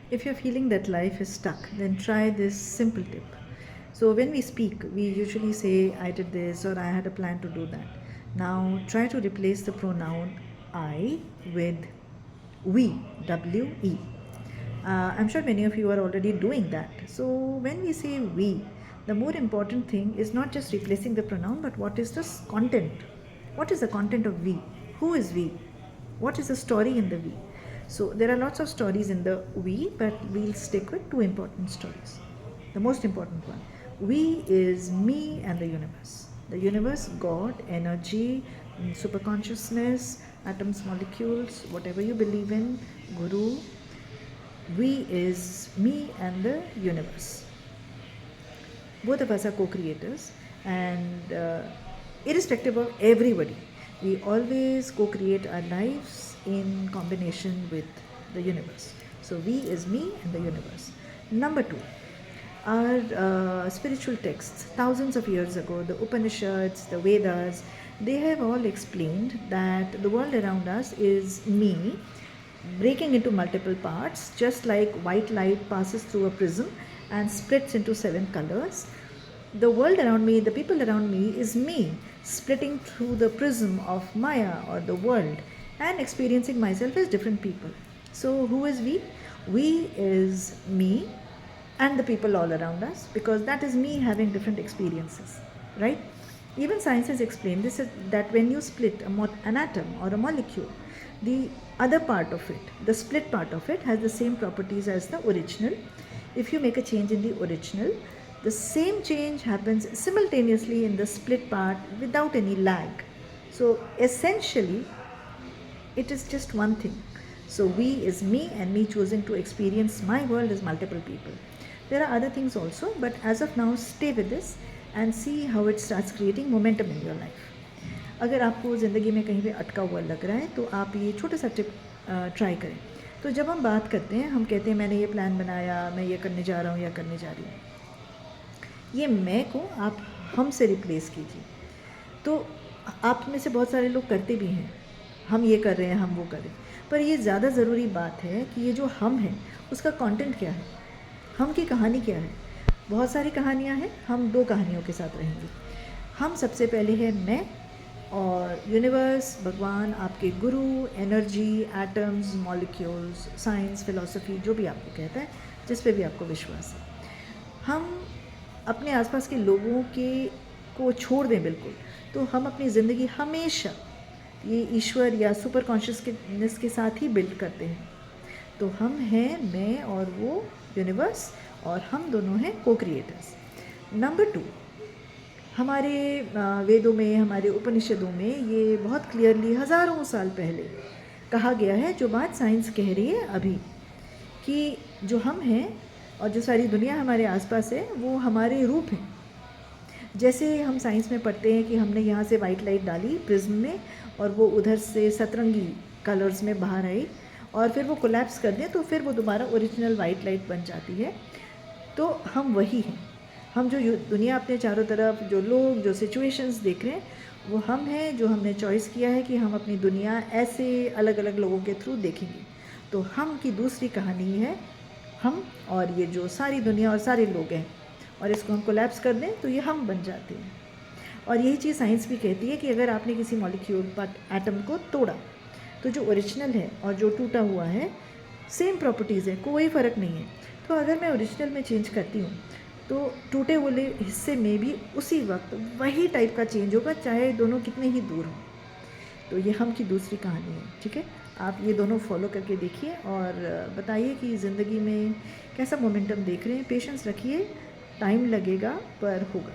If you're feeling that life is stuck, then try this simple tip. So, when we speak, we usually say, I did this or I had a plan to do that. Now, try to replace the pronoun I with we, W E. I'm sure many of you are already doing that. So, when we say we, the more important thing is not just replacing the pronoun, but what is the content? What is the content of we? Who is we? What is the story in the we? So, there are lots of stories in the we, but we'll stick with two important stories. The most important one, we is me and the universe. The universe, God, energy, superconsciousness, atoms, molecules, whatever you believe in, guru. We is me and the universe. Both of us are co-creators, and irrespective of everybody, we always co-create our lives in combination with the universe. So we is me and the universe. Number two, our spiritual texts, thousands of years ago, the Upanishads, the Vedas, they have all explained that the world around us is me breaking into multiple parts, just like white light passes through a prism and splits into 7 colors. The world around me, the people around me, is me splitting through the prism of Maya or the world and experiencing myself as different people. So, who is we? We is me and the people all around us, because that is me having different experiences, right? Even science has explained this, that when you split an atom or a molecule, the other part of it, the split part of it, has the same properties as the original. If you make a change in the original, the same change happens simultaneously in the split part without any lag. So essentially, it is just one thing. So we is me, and me choosing to experience my world as multiple people. There are other things also, but as of now, stay with this and see how it starts creating momentum in your life. अगर आपको ज़िंदगी में कहीं पे अटका हुआ लग रहा है, तो आप ये छोटा सा टिप ट्राई करें. तो जब हम बात करते हैं, हम कहते हैं मैंने ये प्लान बनाया, मैं ये करने जा रहा हूँ या करने जा रही हूँ. ये मैं को आप हम से रिप्लेस कीजिए. तो आप में से बहुत सारे लोग करते भी हैं, हम ये कर रहे हैं, हम वो कर रहे हैं, पर ये ज़्यादा ज़रूरी बात है कि ये जो हम हैं उसका कंटेंट क्या है, हम की कहानी क्या है. बहुत सारी कहानियाँ हैं, हम 2 कहानियों के साथ रहेंगे. हम सबसे पहले है मैं, और यूनिवर्स, भगवान, आपके गुरु, energy, atoms, molecules, science, philosophy, जो भी आपको कहता है, जिस पे भी आपको विश्वास है. हम अपने आसपास के लोगों के को छोड़ दें बिल्कुल, तो हम अपनी ज़िंदगी हमेशा ये ईश्वर या सुपर कॉन्शियसनेस के साथ ही बिल्ड करते हैं. तो हम हैं मैं और वो यूनिवर्स, और हम दोनों हैं को क्रिएटर्स. नंबर 2, हमारे वेदों में, हमारे उपनिषदों में ये बहुत क्लियरली हज़ारों साल पहले कहा गया है, जो बात साइंस कह रही है अभी, कि जो हम हैं और जो सारी दुनिया हमारे आसपास है, वो हमारे रूप हैं. जैसे हम साइंस में पढ़ते हैं कि हमने यहाँ से वाइट लाइट डाली प्रिज्म में, और वो उधर से सतरंगी कलर्स में बाहर आई, और फिर वो कोलैप्स कर दें, तो फिर वो दोबारा ओरिजिनल वाइट लाइट बन जाती है. तो हम वही हैं. हम जो दुनिया अपने चारों तरफ, जो लोग, जो सिचुएशंस देख रहे हैं, वो हम हैं, जो हमने चॉइस किया है कि हम अपनी दुनिया ऐसे अलग अलग लोगों के थ्रू देखेंगे. तो हम की दूसरी कहानी है हम, और ये जो सारी दुनिया और सारे लोग हैं, और इसको हम कोलैप्स कर दें तो ये हम बन जाते हैं. और यही चीज़ साइंस भी कहती है कि अगर आपने किसी मॉलिक्यूल पर एटम को तोड़ा, तो जो ओरिजिनल है और जो टूटा हुआ है, सेम प्रॉपर्टीज़ है, कोई फ़र्क नहीं है. तो अगर मैं ओरिजिनल में चेंज करती हूँ, तो टूटे हुए हिस्से में भी उसी वक्त वही टाइप का चेंज होगा, चाहे दोनों कितने ही दूर हों. तो ये हम की दूसरी कहानी है. ठीक है, आप ये दोनों फॉलो करके देखिए और बताइए कि ज़िंदगी में कैसा मोमेंटम देख रहे हैं. पेशेंस रखिए, टाइम लगेगा पर होगा.